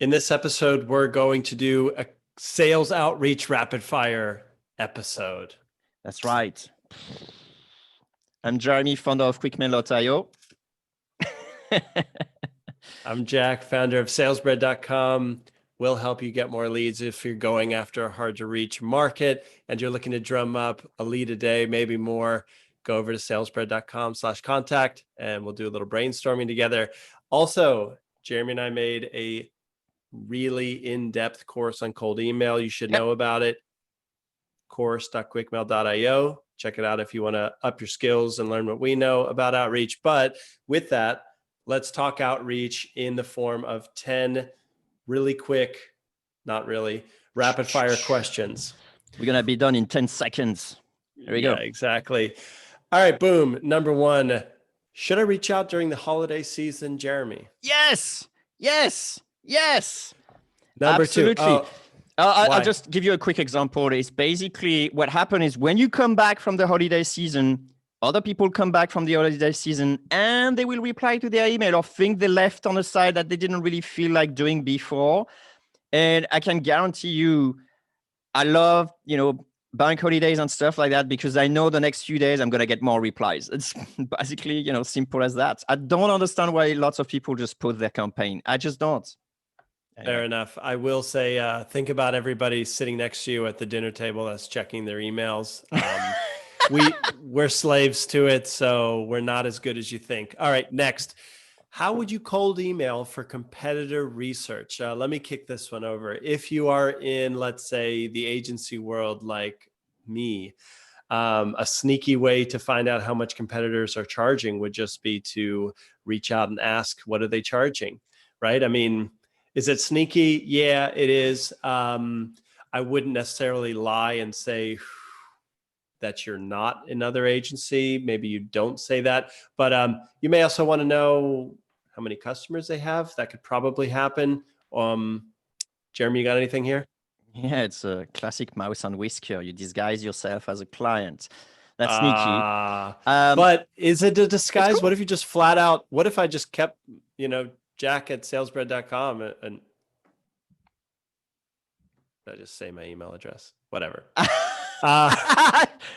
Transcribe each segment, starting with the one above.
In this episode, we're going to do a sales outreach rapid fire episode. That's right. I'm Jeremy, founder of QuickMail.io. I'm Jack, founder of salesbread.com. We'll help you get more leads if you're going after a hard to reach market and you're looking to drum up a lead a day, maybe more. Go over to salesbread.com/contact and we'll do a little brainstorming together. Also, Jeremy and I made a really in-depth course on cold email. You should know about it. Course.quickmail.io. Check it out if you want to up your skills and learn what we know about outreach. But with that, let's talk outreach in the form of 10 really quick, not really, rapid fire questions. We're going to be done in 10 seconds. There we go. Exactly. All right, boom. Number one, should I reach out during the holiday season, Jeremy? Yes. Number Absolutely. two. I'll just give you a quick example. It's basically what happened is when you come back from the holiday season, other people come back from the holiday season and they will reply to their email or think they left on the side that they didn't really feel like doing before. And I can guarantee you, I love, bank holidays and stuff like that because I know the next few days I'm going to get more replies. It's basically, simple as that. I don't understand why lots of people just put their campaign. I just don't. Anyway. Fair enough. I will say, think about everybody sitting next to you at the dinner table that's checking their emails. We're slaves to it, so we're not as good as you think. All right, next. How would you cold email for competitor research? Let me kick this one over. If you are in, let's say, the agency world like me, a sneaky way to find out how much competitors are charging would just be to reach out and ask, what are they charging, right? I mean, is it sneaky? Yeah, it is. I wouldn't necessarily lie and say that you're not another agency. Maybe you don't say that, but you may also want to know how many customers they have. That could probably happen. Jeremy, you got anything here? Yeah, it's a classic mouse and whisker. You disguise yourself as a client. That's sneaky. But is it a disguise? Cool. What if you just flat out, what if I just kept, Jack at salesbread.com and I just say my email address, whatever.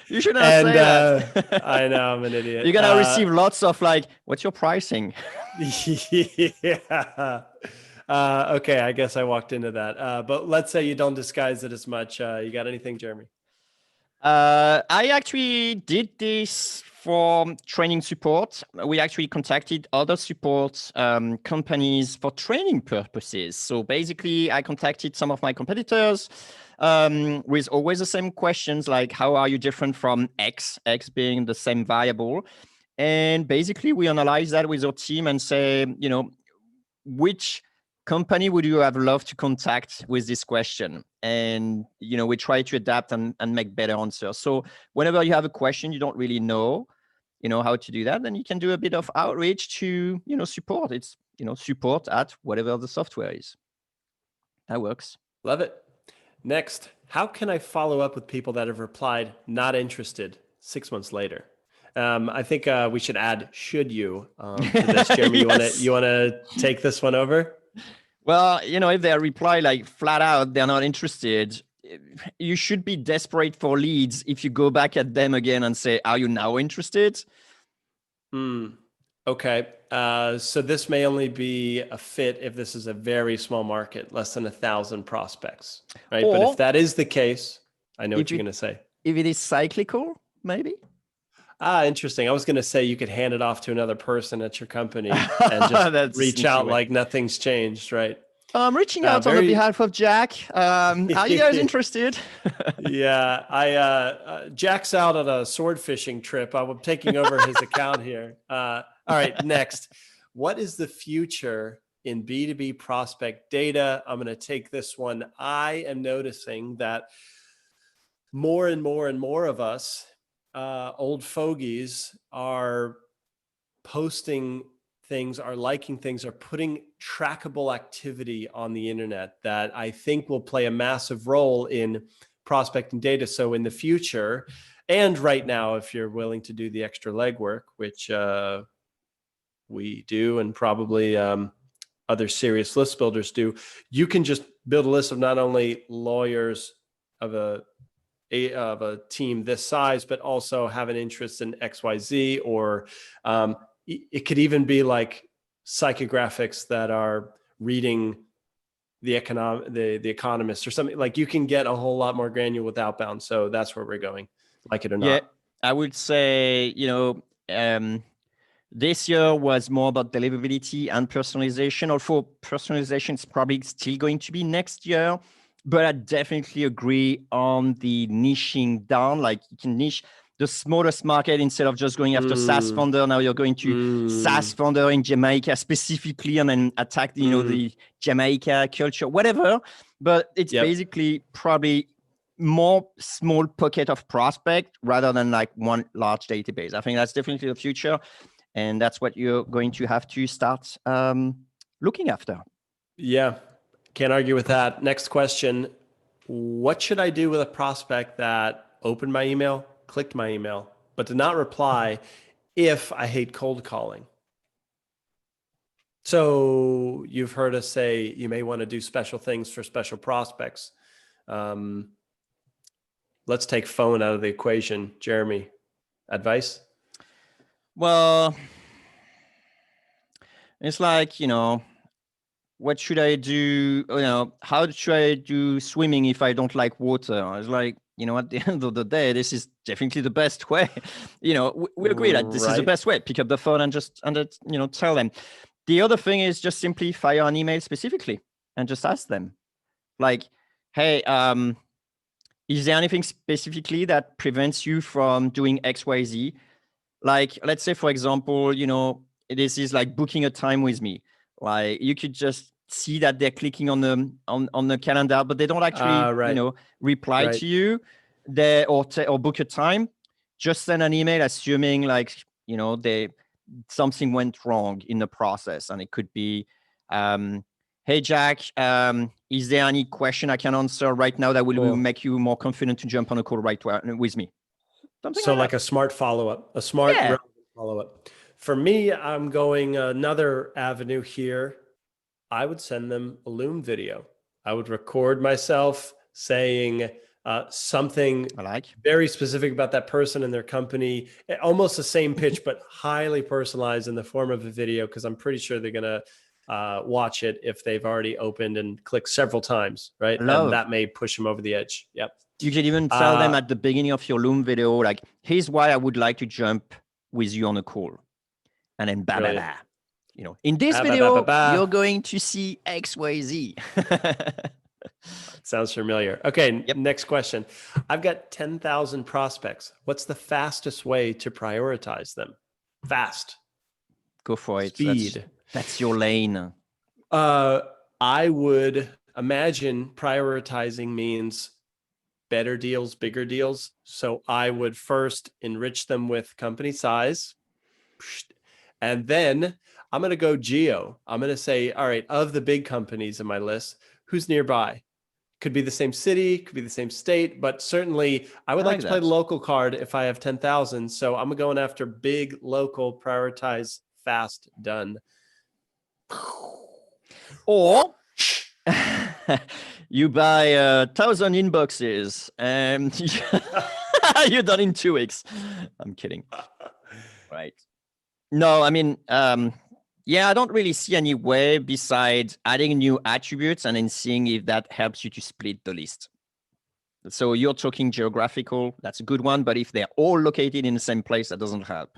You should not say that. I know, I'm an idiot. You're going to receive lots of what's your pricing? Yeah. Okay, I guess I walked into that. But let's say you don't disguise it as much. You got anything, Jeremy? I actually did this for training support. We actually contacted other support companies for training purposes. So basically, I contacted some of my competitors with always the same questions, like how are you different from X being the same variable. And basically, we analyze that with our team and say, which company would you have loved to contact with this question? And, we try to adapt and make better answers. So whenever you have a question you don't really know, how to do that, then you can do a bit of outreach to, support. It's, support at whatever the software is. That works. Love it. Next, how can I follow up with people that have replied not interested 6 months later? I think we should add "should you" to this. Jeremy, Yes. you want to take this one over? Well, if they reply flat out, they're not interested, you should be desperate for leads if you go back at them again and say, are you now interested? Okay. So this may only be a fit if this is a very small market, less than 1,000 prospects, right? Or, but if that is the case, I know what you're going to say. If it is cyclical, maybe? Interesting. I was going to say you could hand it off to another person at your company and just reach out like nothing's changed, right? I'm reaching out on the behalf of Jack. Are you guys interested? Yeah, Jack's out on a sword fishing trip. I'm taking over his account here. All right, next. What is the future in B2B prospect data? I'm going to take this one. I am noticing that more and more of us, old fogies, are posting things, are liking things, are putting trackable activity on the internet that I think will play a massive role in prospecting data. So in the future, and right now, if you're willing to do the extra legwork, which we do and probably other serious list builders do. You can just build a list of not only lawyers of a team this size, but also have an interest in XYZ, or it could even be like psychographics that are reading the Economist or something. Like, you can get a whole lot more granular with outbound. So that's where we're going, like it or Yeah, not. I would say, this year was more about deliverability and personalization. Although personalization is probably still going to be next year, but I definitely agree on the niching down. Like, you can niche the smallest market instead of just going after SaaS founder. Now you're going to SaaS founder in Jamaica specifically, and then attack, the Jamaica culture, whatever. But it's basically probably more small pocket of prospect rather than like one large database. I think that's definitely the future. And that's what you're going to have to start looking after. Yeah, can't argue with that. Next question. What should I do with a prospect that opened my email, clicked my email, but did not reply if I hate cold calling? So you've heard us say you may want to do special things for special prospects. Let's take phone out of the equation. Jeremy, advice? Well, it's like, what should I do? How should I do swimming if I don't like water? It's like, at the end of the day, this is definitely the best way. We agree that this is the best way. Pick up the phone and tell them. The other thing is just simply fire an email specifically and just ask them, like, hey, is there anything specifically that prevents you from doing XYZ? Like, let's say, for example, this is like booking a time with me. Like, you could just see that they're clicking on the calendar, but they don't actually, reply to you or book a time. Just send an email assuming like, something went wrong in the process. And it could be, hey, Jack, is there any question I can answer right now that will make you more confident to jump on a call with me? Something like a smart follow-up, a smart follow-up. For me, I'm going another avenue here. I would send them a Loom video. I would record myself saying something very specific about that person and their company, almost the same pitch, but highly personalized in the form of a video, because I'm pretty sure they're going to watch it if they've already opened and clicked several times, right? And that may push them over the edge. Yep. You can even tell them at the beginning of your Loom video, like, here's why I would like to jump with you on a call. And then in this video, you're going to see XYZ. Sounds familiar. Okay, Next question. I've got 10,000 prospects. What's the fastest way to prioritize them? Fast. Go for it. Speed. That's your lane. I would imagine prioritizing means better deals, bigger deals. So I would first enrich them with company size. And then I'm going to go geo. I'm going to say, all right, of the big companies in my list, who's nearby? Could be the same city, could be the same state, but certainly I would like to play the local card if I have 10,000. So I'm going after big, local, prioritize, fast, done. Or you buy 1,000 inboxes and you're done in 2 weeks. I'm kidding. Right. No, I mean, I don't really see any way besides adding new attributes and then seeing if that helps you to split the list. So you're talking geographical, that's a good one. But if they're all located in the same place, that doesn't help.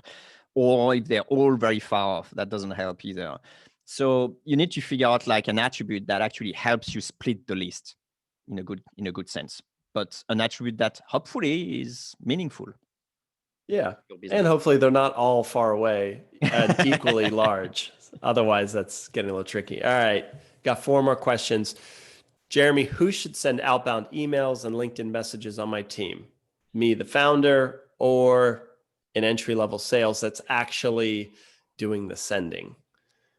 Or if they're all very far off, that doesn't help either. So you need to figure out like an attribute that actually helps you split the list in a good sense, but an attribute that hopefully is meaningful. Yeah, and hopefully they're not all far away and equally large. Otherwise, that's getting a little tricky. All right, got 4 more questions. Jeremy, who should send outbound emails and LinkedIn messages on my team? Me, the founder, or an entry-level sales that's actually doing the sending?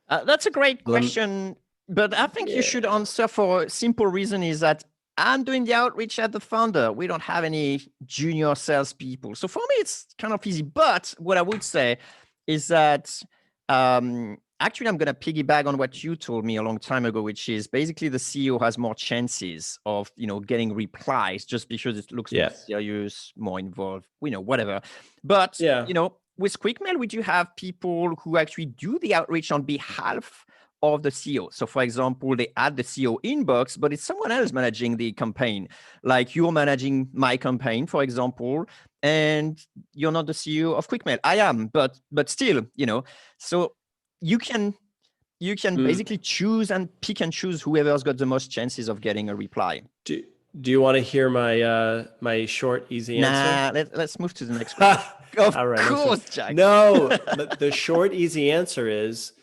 That's a great question, but I think you should answer for a simple reason is that I'm doing the outreach at the founder. We don't have any junior salespeople. So for me, it's kind of easy. But what I would say is that actually, I'm going to piggyback on what you told me a long time ago, which is basically the CEO has more chances of, getting replies just because it looks more serious, more involved, whatever. But, with QuickMail, we do have people who actually do the outreach on behalf of the CEO. So for example, they add the CEO inbox, but it's someone else managing the campaign. Like you're managing my campaign, for example, and you're not the CEO of QuickMail. I am, but still, so you can basically choose and pick and choose whoever's got the most chances of getting a reply. Do you want to hear my short, easy answer? Nah, let's move to the next question. Of course, Jack. No, the short, easy answer is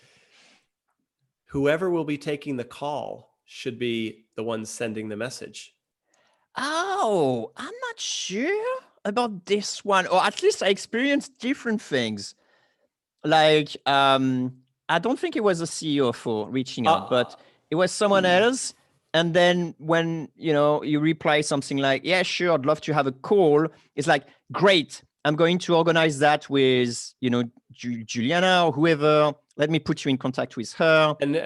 whoever will be taking the call should be the one sending the message. Oh, I'm not sure about this one, or at least I experienced different things. Like, I don't think it was a CEO for reaching out, but it was someone else. And then when, you reply something like, yeah, sure, I'd love to have a call. It's like, great. I'm going to organize that with, Juliana or whoever. Let me put you in contact with her and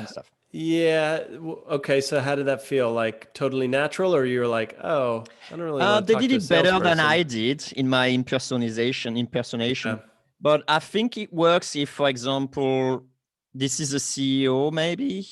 stuff. Yeah. Okay. So how did that feel? Like totally natural, or you're like, oh, I don't really want to They talk did to a it better than salesperson? I did in my impersonation. But I think it works if, for example, this is a CEO, maybe.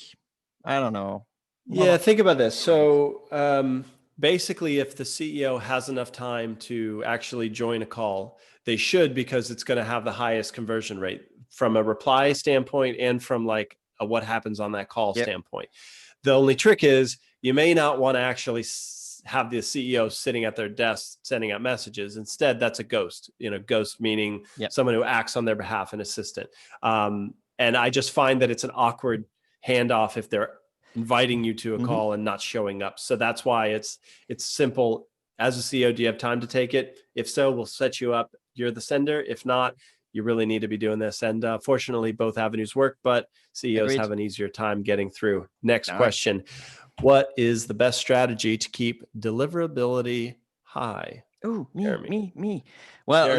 I don't know. Yeah, think about this. So basically, if the CEO has enough time to actually join a call, they should, because it's going to have the highest conversion rate from a reply standpoint and from like a what happens on that call standpoint. The only trick is you may not want to actually have the CEO sitting at their desk sending out messages. Instead, that's a ghost. Ghost meaning someone who acts on their behalf, an assistant. And I just find that it's an awkward handoff if they're inviting you to a call and not showing up. So that's why it's simple. As a CEO, do you have time to take it? If so, we'll set you up. You're the sender. If not, you really need to be doing this. And fortunately, both avenues work, but CEOs have an easier time getting through. Next question. What is the best strategy to keep deliverability high? Oh, me. Well,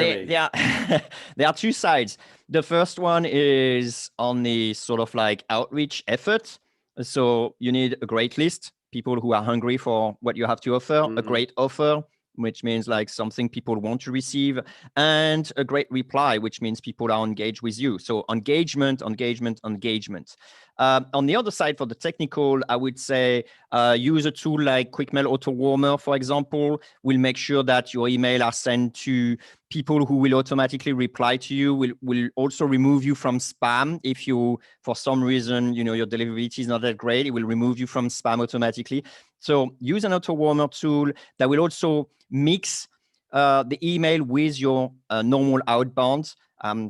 there are two sides. The first one is on the sort of like outreach effort. So you need a great list, people who are hungry for what you have to offer, a great offer, which means like something people want to receive, and a great reply, which means people are engaged with you. So engagement. On the other side, for the technical, I would say use a tool like QuickMail Auto Warmer, for example, will make sure that your email are sent to people who will automatically reply to you, will also remove you from spam. If you, for some reason, your deliverability is not that great, it will remove you from spam automatically. So use an auto warmer tool that will also mix the email with your normal outbound.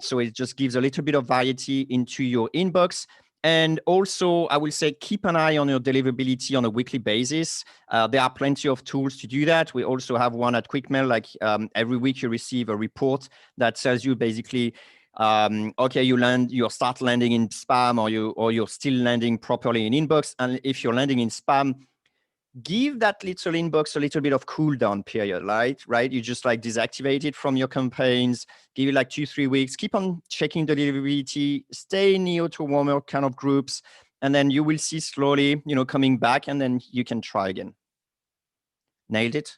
So it just gives a little bit of variety into your inbox. And also, I will say, keep an eye on your deliverability on a weekly basis. There are plenty of tools to do that. We also have one at QuickMail, like every week you receive a report that tells you basically, okay, you start landing in spam, or you're still landing properly in inbox. And if you're landing in spam, give that little inbox a little bit of cooldown period, right? You just like deactivate it from your campaigns, give it like 2-3 weeks, keep on checking the deliverability, stay in the auto warmer kind of groups, and then you will see slowly, coming back, and then you can try again. Nailed it.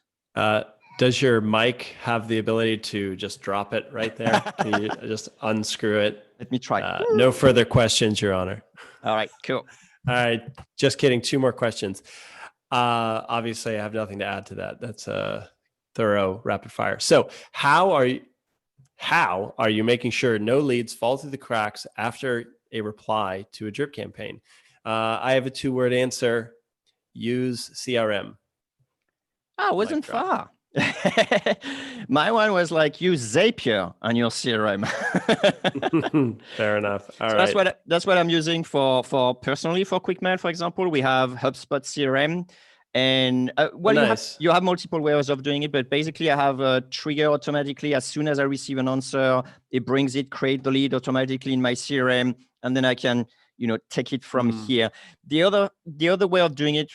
Does your mic have the ability to just drop it right there? Can you just unscrew it? Let me try. No further questions, Your Honor. All right, cool. All right, just kidding. 2 more questions. Obviously, I have nothing to add to that. That's a thorough rapid fire. So how are you making sure no leads fall through the cracks after a reply to a drip campaign? I have a 2-word answer. Use CRM. I wasn't far. My one was like, use Zapier on your CRM. Fair enough. All so right. That's what I'm using for personally for QuickMail, for example. We have HubSpot CRM, and nice. you have multiple ways of doing it, but basically I have a trigger automatically. As soon as I receive an answer, it brings it, create the lead automatically in my CRM, and then I can take it from here. The other way of doing it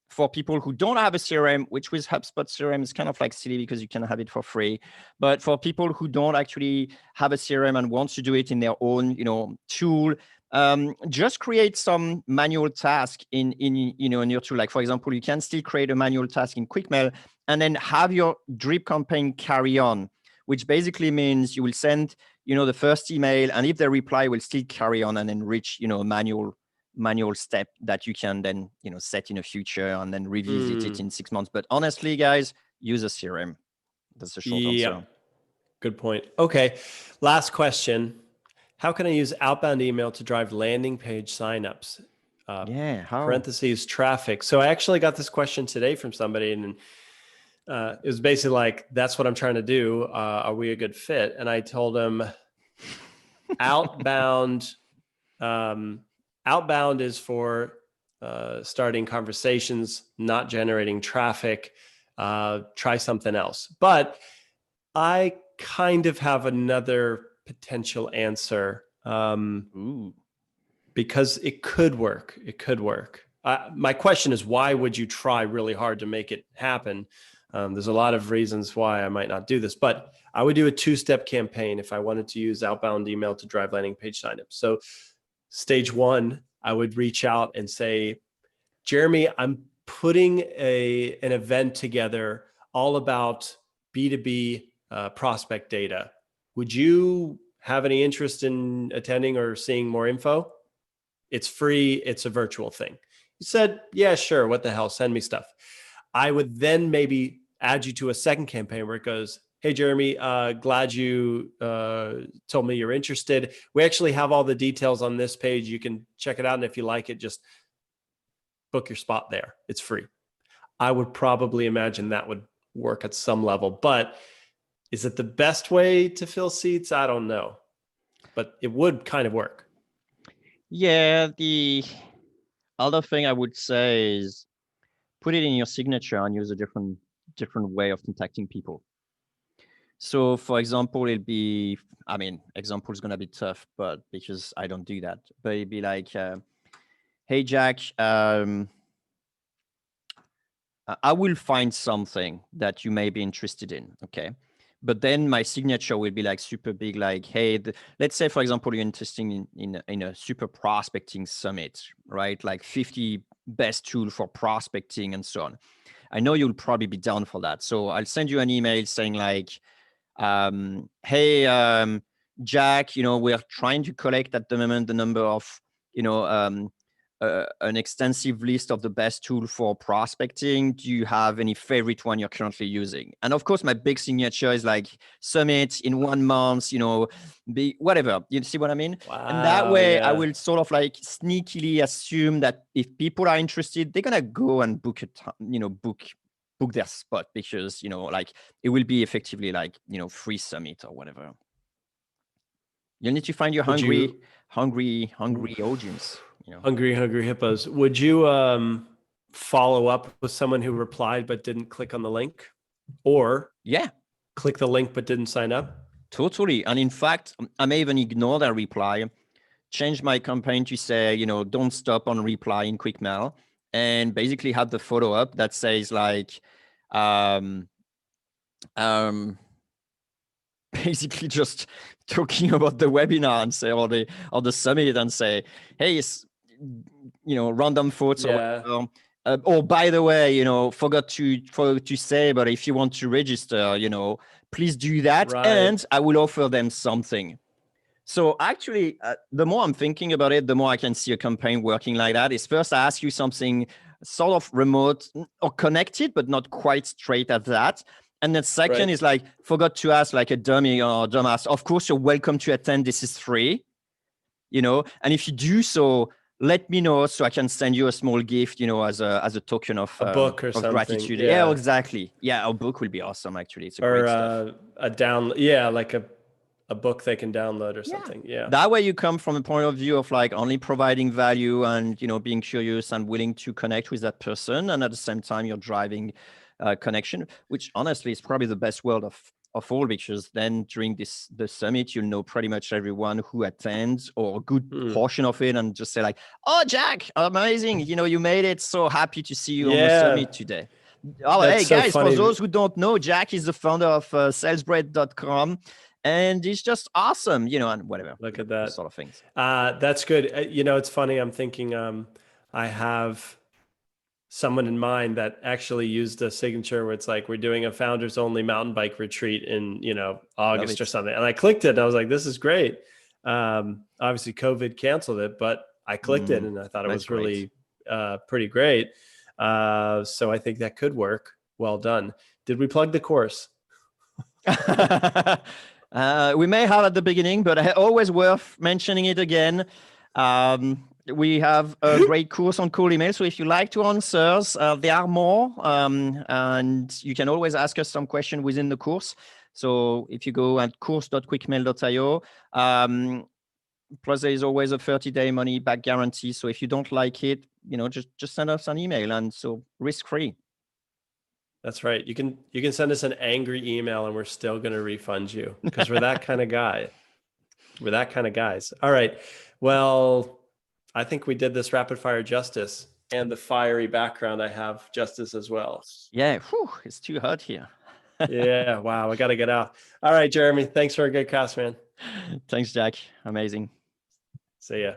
for people who don't have a CRM, which with HubSpot CRM is kind of like silly because you can have it for free. But for people who don't actually have a CRM and want to do it in their own, tool, just create some manual task in your tool. Like for example, you can still create a manual task in QuickMail and then have your drip campaign carry on, which basically means you will send, the first email, and if they reply, will still carry on and enrich, a manual step that you can then, set in the future and then revisit it in 6 months. But honestly, guys, use a CRM. That's the short answer. Good point. Okay. Last question. How can I use outbound email to drive landing page signups? How? Parentheses traffic. So I actually got this question today from somebody, and it was basically like, that's what I'm trying to do. Are we a good fit? And I told him outbound is for starting conversations, not generating traffic. Try something else. But I kind of have another potential answer because it could work. It could work. My question is, why would you try really hard to make it happen? There's a lot of reasons why I might not do this, but I would do a 2-step campaign if I wanted to use outbound email to drive landing page signups. So stage 1, I would reach out and say, Jeremy, I'm putting an event together all about B2B prospect data. Would you have any interest in attending or seeing more info? It's free. It's a virtual thing. He said, yeah, sure. What the hell? Send me stuff. I would then maybe add you to a second campaign where it goes, hey, Jeremy, glad you told me you're interested. We actually have all the details on this page. You can check it out. And if you like it, just book your spot there. It's free. I would probably imagine that would work at some level, but is it the best way to fill seats? I don't know, but it would kind of work. Yeah. The other thing I would say is put it in your signature and use a different way of contacting people. So for example, example is going to be tough, but because I don't do that, but it'd be like, hey, Jack, I will find something that you may be interested in. Okay. But then my signature will be like super big, like, hey, let's say, for example, you're interested in a super prospecting summit, right? Like 50 best tool for prospecting and so on. I know you'll probably be down for that. So I'll send you an email saying like, hey, Jack, we're trying to collect at the moment the number of, an extensive list of the best tool for prospecting. Do you have any favorite one you're currently using? And of course, my big signature is like summit in 1 month, be whatever. You see what I mean? Wow, and that way I will sort of like sneakily assume that if people are interested, they're going to go and book book their spot because, like it will be effectively like, free summit or whatever. You need to find your hungry audience. Hungry hippos. Would you follow up with someone who replied but didn't click on the link, or click the link but didn't sign up? Totally. And in fact, I may even ignore that reply, change my campaign to say, don't stop on reply in QuickMail, and basically have the photo up that says like, basically just talking about the webinar and say, or the summit, and say, hey, it's, random thoughts. Or by the way, forgot to say, but if you want to register, please do that. Right. And I will offer them something. So actually, the more I'm thinking about it, the more I can see a campaign working like that. Is first I ask you something sort of remote or connected, but not quite straight at that. And then second is like, forgot to ask like a dummy or dumbass. Of course, you're welcome to attend. This is free, and if you do so, let me know so I can send you a small gift, as a token of a book or something. Gratitude. Yeah, exactly. Yeah, a book will be awesome. Actually, it's great stuff. A download. Yeah, like a book they can download or something. Yeah. That way you come from a point of view of like only providing value and, being curious and willing to connect with that person. And at the same time, you're driving connection, which honestly is probably the best way of all, because then during the summit, you'll know pretty much everyone who attends or a good portion of it, and just say like, "Oh, Jack, amazing! You made it. So happy to see you on the summit today." Oh, That's hey so guys, funny. for those who don't know, Jack is the founder of salesbread.com, and he's just awesome, and whatever. Look at that. Those sort of things. That's good. It's funny. I'm thinking I have someone in mind that actually used a signature where it's like, we're doing a founders only mountain bike retreat in, August or something. And I clicked it and I was like, this is great. Obviously COVID canceled it, but I clicked it and I thought it was really pretty great. So I think that could work. Well done. Did we plug the course? We may have at the beginning, but always worth mentioning it again. We have a great course on cold email. So if you like to answers, there are more. And you can always ask us some question within the course. So if you go at course.quickmail.io, plus there is always a 30-day money back guarantee. So if you don't like it, just send us an email, and so risk-free. That's right. You can send us an angry email and we're still going to refund you, because we're that kind of guy. We're that kind of guys. All right. Well, I think we did this rapid fire justice, and the fiery background I have justice as well. Yeah. It's too hot here. Yeah. Wow. I got to get out. All right, Jeremy. Thanks for a good cast, man. Thanks, Jack. Amazing. See ya.